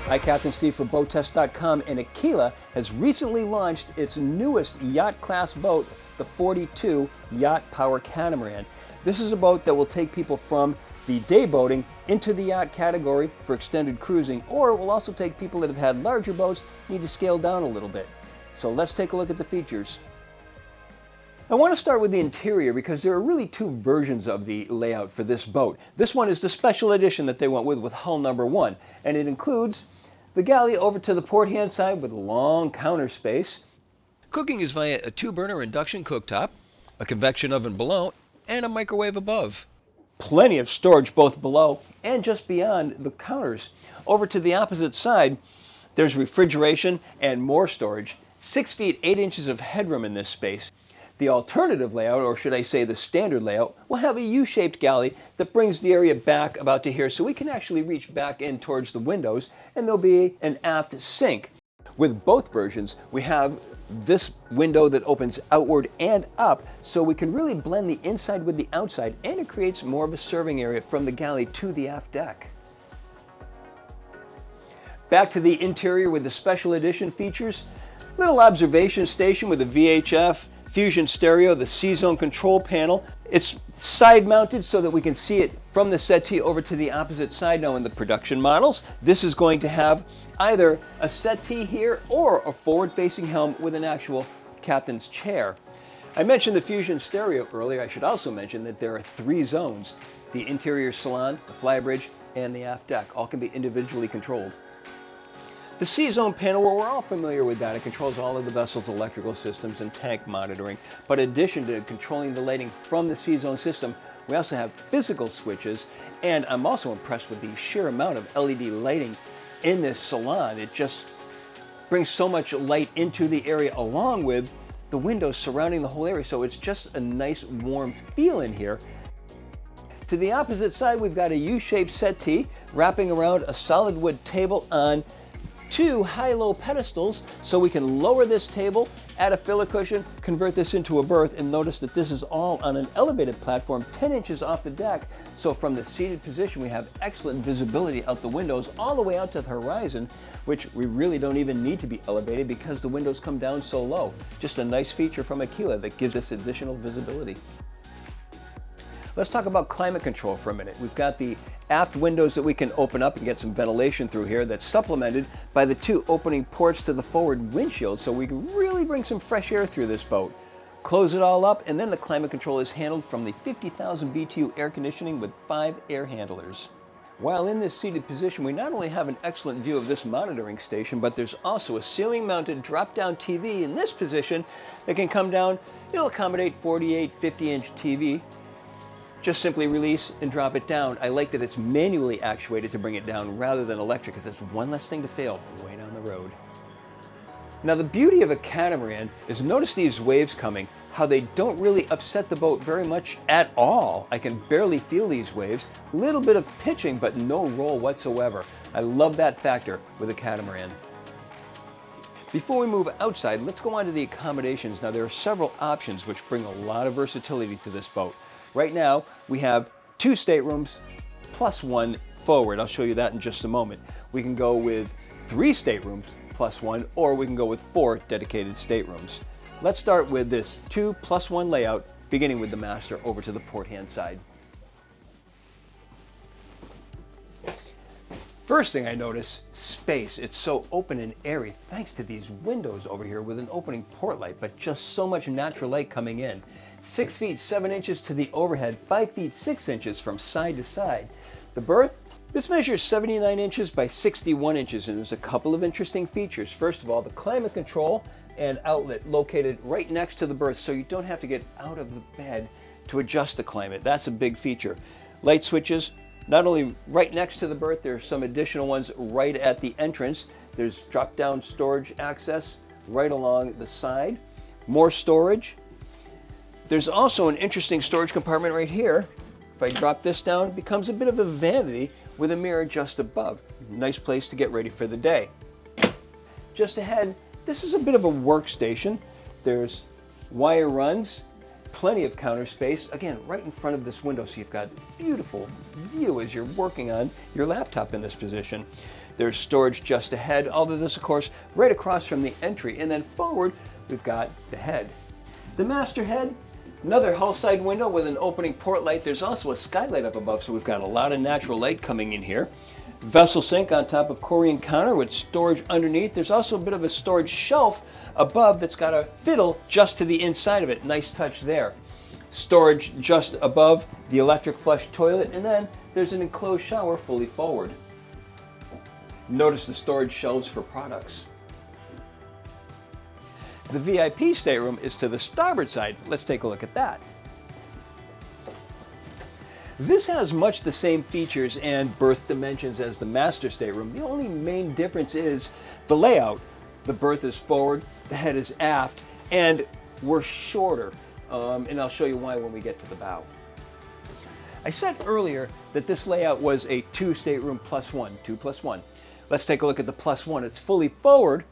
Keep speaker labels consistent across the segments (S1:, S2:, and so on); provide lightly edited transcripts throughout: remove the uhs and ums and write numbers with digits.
S1: Hi, Captain Steve for BoatTEST.com, and Aquila has recently launched its newest yacht class boat, the 42 Yacht Power Catamaran. This is a boat that will take people from the day boating into the yacht category for extended cruising, or it will also take people that have had larger boats, need to scale down a little bit. So let's take a look at the features. I want to start with the interior because there are really two versions of the layout for this boat. This one is the special edition that they went with hull number 1, and it includes the galley over to the port hand side with a long counter space. Cooking is via a 2-burner induction cooktop, a convection oven below, and a microwave above. Plenty of storage both below and just beyond the counters. Over to the opposite side, there's refrigeration and more storage. 6 feet 8 inches of headroom in this space. The alternative layout, or should I say the standard layout, will have a U-shaped galley that brings the area back about to here so we can actually reach back in towards the windows, and there'll be an aft sink. With both versions, we have this window that opens outward and up, so we can really blend the inside with the outside, and it creates more of a serving area from the galley to the aft deck. Back to the interior with the special edition features. Little observation station with a VHF, Fusion stereo, the C-Zone control panel. It's side mounted so that we can see it from the settee over to the opposite side. Now in the production models, this is going to have either a settee here or a forward-facing helm with an actual captain's chair. I mentioned the Fusion stereo earlier. I should also mention that there are 3 zones: the interior salon, the Flybridge, and the aft deck. All can be individually controlled. The C-Zone panel, well, we're all familiar with that. It controls all of the vessel's electrical systems and tank monitoring. But in addition to controlling the lighting from the C-Zone system, we also have physical switches, and I'm also impressed with the sheer amount of LED lighting in this salon. It just brings so much light into the area along with the windows surrounding the whole area, so it's just a nice warm feel in here. To the opposite side, we've got a U-shaped settee wrapping around a solid wood table on 2 high-low pedestals, so we can lower this table, add a filler cushion, convert this into a berth, and notice that this is all on an elevated platform 10 inches off the deck. So from the seated position, we have excellent visibility out the windows all the way out to the horizon, which we really don't even need to be elevated because the windows come down so low. Just a nice feature from Aquila that gives us additional visibility. Let's talk about climate control for a minute. We've got the aft windows that we can open up and get some ventilation through here that's supplemented by the 2 opening ports to the forward windshield, so we can really bring some fresh air through this boat. Close it all up, and then the climate control is handled from the 50,000 BTU air conditioning with 5 air handlers. While in this seated position, we not only have an excellent view of this monitoring station, but there's also a ceiling-mounted drop-down TV in this position that can come down. It'll accommodate 48, 50-inch TV. Just simply release and drop it down. I like that it's manually actuated to bring it down rather than electric, because that's one less thing to fail way down the road. Now the beauty of a catamaran is, notice these waves coming, how they don't really upset the boat very much at all. I can barely feel these waves. A little bit of pitching, but no roll whatsoever. I love that factor with a catamaran. Before we move outside, let's go on to the accommodations. Now there are several options which bring a lot of versatility to this boat. Right now, we have 2 staterooms plus 1 forward. I'll show you that in just a moment. We can go with 3 staterooms plus 1, or we can go with 4 dedicated staterooms. Let's start with this 2 plus 1 layout, beginning with the master over to the port hand side. First thing I notice, space. It's so open and airy thanks to these windows over here with an opening port light, but just so much natural light coming in. 6 feet 7 inches to the overhead, 5 feet 6 inches from side to side. The berth, this measures 79 inches by 61 inches, and there's a couple of interesting features. First of all, the climate control and outlet located right next to the berth, so you don't have to get out of the bed to adjust the climate. That's a big feature. Light switches, not only right next to the berth, there are some additional ones right at the entrance. There's drop-down storage access right along the side. More storage. There's also an interesting storage compartment right here. If I drop this down, it becomes a bit of a vanity with a mirror just above. Nice place to get ready for the day. Just ahead, this is a bit of a workstation. There's wire runs, Plenty of counter space, again, right in front of this window, so you've got beautiful view as you're working on your laptop in this position. There's storage just ahead, although this, of course, right across from the entry. And then forward, we've got the head. The master head, another hull side window with an opening port light. There's also a skylight up above, so we've got a lot of natural light coming in here. Vessel sink on top of Korean counter with storage underneath. There's also a bit of a storage shelf above that's got a fiddle just to the inside of it. Nice touch there. Storage just above the electric flush toilet, and then there's an enclosed shower fully forward. Notice the storage shelves for products. The VIP stateroom is to the starboard side. Let's take a look at that. This has much the same features and berth dimensions as the master stateroom. The only main difference is the layout. The berth is forward, the head is aft, and we're shorter. And I'll show you why when we get to the bow. I said earlier that this layout was a two-stateroom plus one, 2 plus 1. Let's take a look at the plus one. It's fully forward.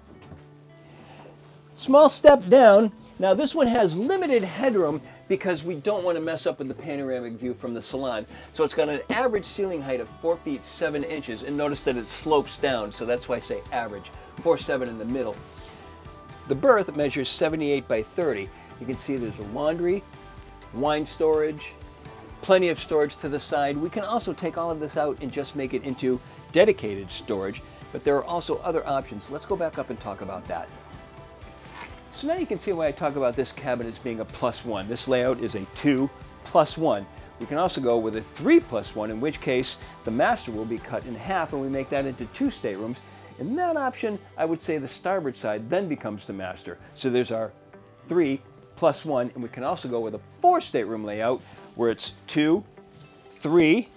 S1: Small step down. Now this one has limited headroom because we don't want to mess up with the panoramic view from the salon. So it's got an average ceiling height of 4 feet 7 inches, and notice that it slopes down, so that's why I say average, 4'7" in the middle. The berth measures 78 by 30. You can see there's a laundry, wine storage, plenty of storage to the side. We can also take all of this out and just make it into dedicated storage, but there are also other options. Let's go back up and talk about that. So now you can see why I talk about this cabin as being a plus one. This layout is a 2 plus 1. We can also go with a 3 plus 1, in which case the master will be cut in half and we make that into 2 staterooms. In that option, I would say the starboard side then becomes the master. So there's our 3 plus 1, and we can also go with a 4 stateroom layout where it's 2, 3,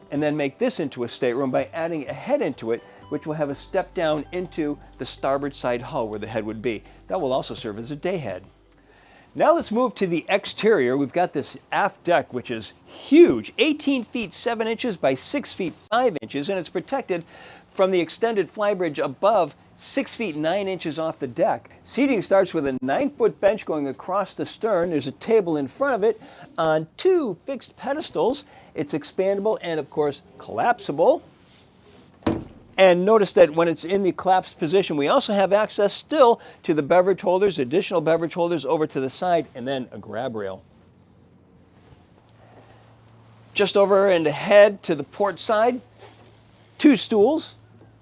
S1: and then make this into a stateroom by adding a head into it, which will have a step down into the starboard side hull where the head would be. That will also serve as a day head. Now let's move to the exterior. We've got this aft deck, which is huge, 18 feet 7 inches by 6 feet 5 inches, and it's protected from the extended flybridge above 6 feet 9 inches off the deck. Seating starts with a 9-foot bench going across the stern. There's a table in front of it on 2 fixed pedestals. It's expandable and, of course, collapsible. And notice that when it's in the collapsed position, we also have access still to the beverage holders, additional beverage holders over to the side, and then a grab rail. Just over and ahead to the port side, 2 stools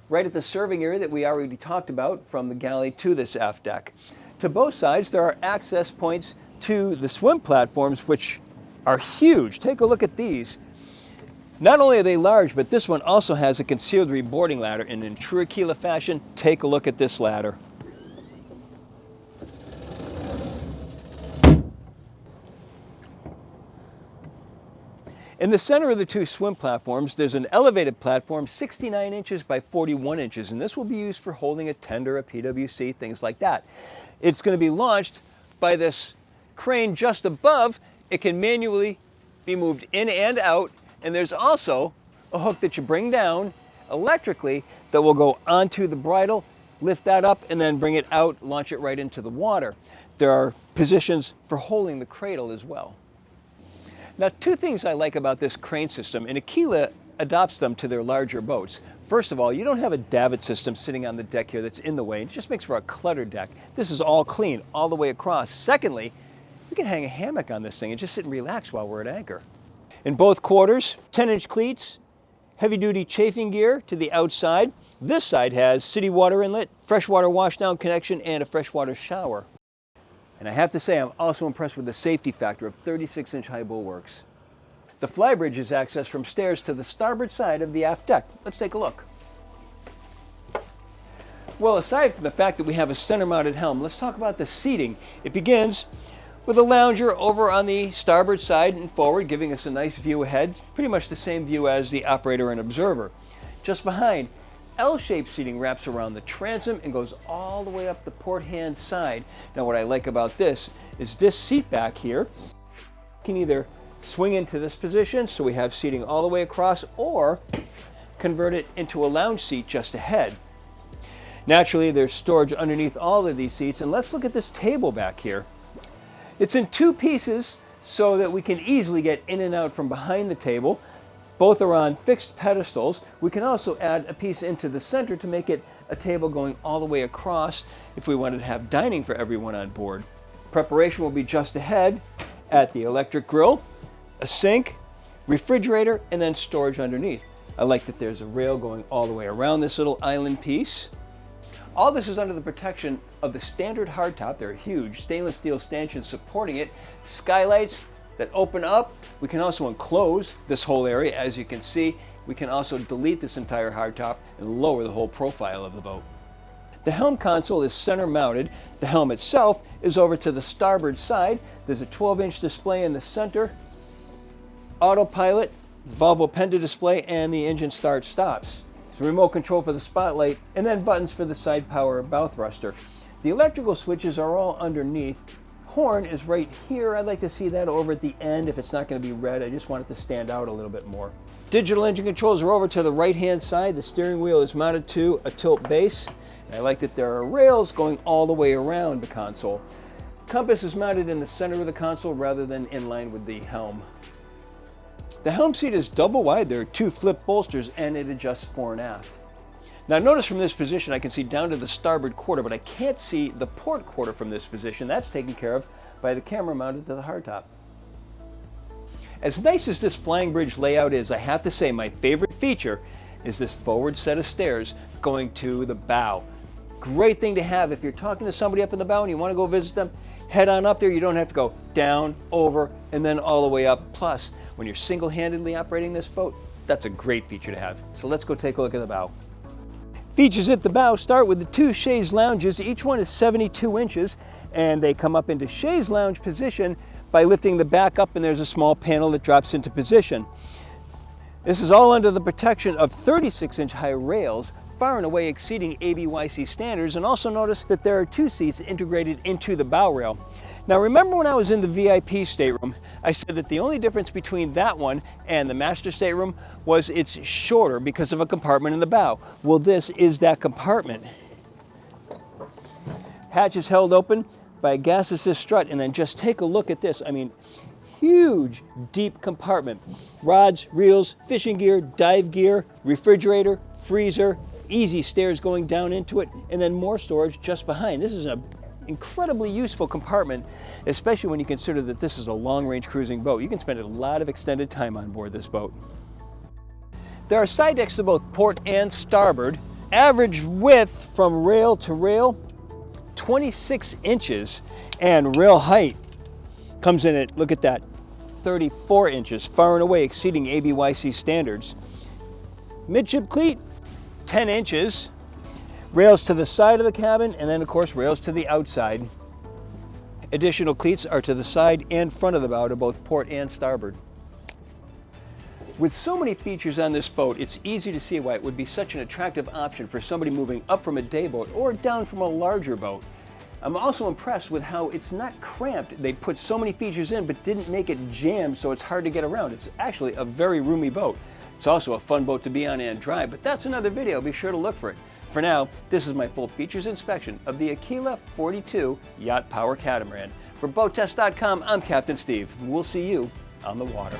S1: right at the serving area that we already talked about from the galley to this aft deck. To both sides, there are access points to the swim platforms, which are huge. Take a look at these. Not only are they large, but this one also has a concealed reboarding ladder, and in true Aquila fashion, take a look at this ladder. In the center of the 2 swim platforms, there's an elevated platform 69 inches by 41 inches, and this will be used for holding a tender, a PWC, things like that. It's going to be launched by this crane just above. It can manually be moved in and out, and there's also a hook that you bring down electrically that will go onto the bridle, lift that up, and then bring it out, launch it right into the water. There are positions for holding the cradle as well. Now, 2 things I like about this crane system, and Aquila adopts them to their larger boats. First of all, you don't have a davit system sitting on the deck here that's in the way. It just makes for a cluttered deck. This is all clean all the way across. Secondly, we can hang a hammock on this thing and just sit and relax while we're at anchor. In both quarters, 10-inch cleats, heavy-duty chafing gear to the outside. This side has city water inlet, freshwater washdown connection, and a freshwater shower. And I have to say, I'm also impressed with the safety factor of 36-inch high bulwarks. The flybridge is accessed from stairs to the starboard side of the aft deck. Let's take a look. Well, aside from the fact that we have a center-mounted helm, let's talk about the seating. It begins with a lounger over on the starboard side and forward, giving us a nice view ahead, pretty much the same view as the operator and observer. Just behind, L-shaped seating wraps around the transom and goes all the way up the port hand side. Now, what I like about this is this seat back here can either swing into this position, so we have seating all the way across, or convert it into a lounge seat just ahead. Naturally, there's storage underneath all of these seats, and let's look at this table back here. It's in 2 pieces, so that we can easily get in and out from behind the table. Both are on fixed pedestals. We can also add a piece into the center to make it a table going all the way across if we wanted to have dining for everyone on board. Preparation will be just ahead at the electric grill, a sink, refrigerator, and then storage underneath. I like that there's a rail going all the way around this little island piece. All this is under the protection of the standard hardtop. There are huge stainless steel stanchions supporting it, skylights that open up. We can also enclose this whole area. As you can see, we can also delete this entire hardtop and lower the whole profile of the boat. The helm console is center mounted. The helm itself is over to the starboard side. There's a 12-inch display in the center, autopilot, Volvo Penta display, and the engine start stops. So remote control for the spotlight, and then buttons for the side power bow thruster. The electrical switches are all underneath. Horn is right here. I'd like to see that over at the end if it's not going to be red. I just want it to stand out a little bit more. Digital engine controls are over to the right-hand side. The steering wheel is mounted to a tilt base. And I like that there are rails going all the way around the console. Compass is mounted in the center of the console rather than in line with the helm. The helm seat is double wide. There are 2 flip bolsters and it adjusts fore and aft. Now notice from this position I can see down to the starboard quarter, but I can't see the port quarter from this position. That's taken care of by the camera mounted to the hardtop. As nice as this Flybridge layout is, I have to say my favorite feature is this forward set of stairs going to the bow. Great thing to have if you're talking to somebody up in the bow and you want to go visit them. Head on up there. You don't have to go down, over, and then all the way up. Plus, when you're single-handedly operating this boat, that's a great feature to have. So let's go take a look at the bow. Features at the bow start with the 2 chaise lounges. Each one is 72 inches, and they come up into chaise lounge position by lifting the back up, and there's a small panel that drops into position. This is all under the protection of 36-inch high rails, far and away exceeding ABYC standards, and also notice that there are 2 seats integrated into the bow rail. Now remember when I was in the VIP stateroom, I said that the only difference between that one and the master stateroom was it's shorter because of a compartment in the bow. Well, this is that compartment. Hatch is held open by a gas assist strut, and then just take a look at this. I mean, huge, deep compartment. Rods, reels, fishing gear, dive gear, refrigerator, freezer, easy stairs going down into it, and then more storage just behind. This is an incredibly useful compartment, especially when you consider that this is a long-range cruising boat. You can spend a lot of extended time on board this boat. There are side decks to both port and starboard. Average width from rail to rail, 26 inches, and rail height comes in at, look at that, 34 inches, far and away exceeding ABYC standards. Midship cleat, 10 inches. Rails to the side of the cabin, and then of course rails to the outside. Additional cleats are to the side and front of the bow to both port and starboard. With so many features on this boat, it's easy to see why it would be such an attractive option for somebody moving up from a day boat or down from a larger boat. I'm also impressed with how it's not cramped. They put so many features in but didn't make it jammed so it's hard to get around. It's actually a very roomy boat. It's also a fun boat to be on and drive, but that's another video. Be sure to look for it. For now, this is my full features inspection of the Aquila 42 Yacht Power Catamaran. For BoatTEST.com, I'm Captain Steve. We'll see you on the water.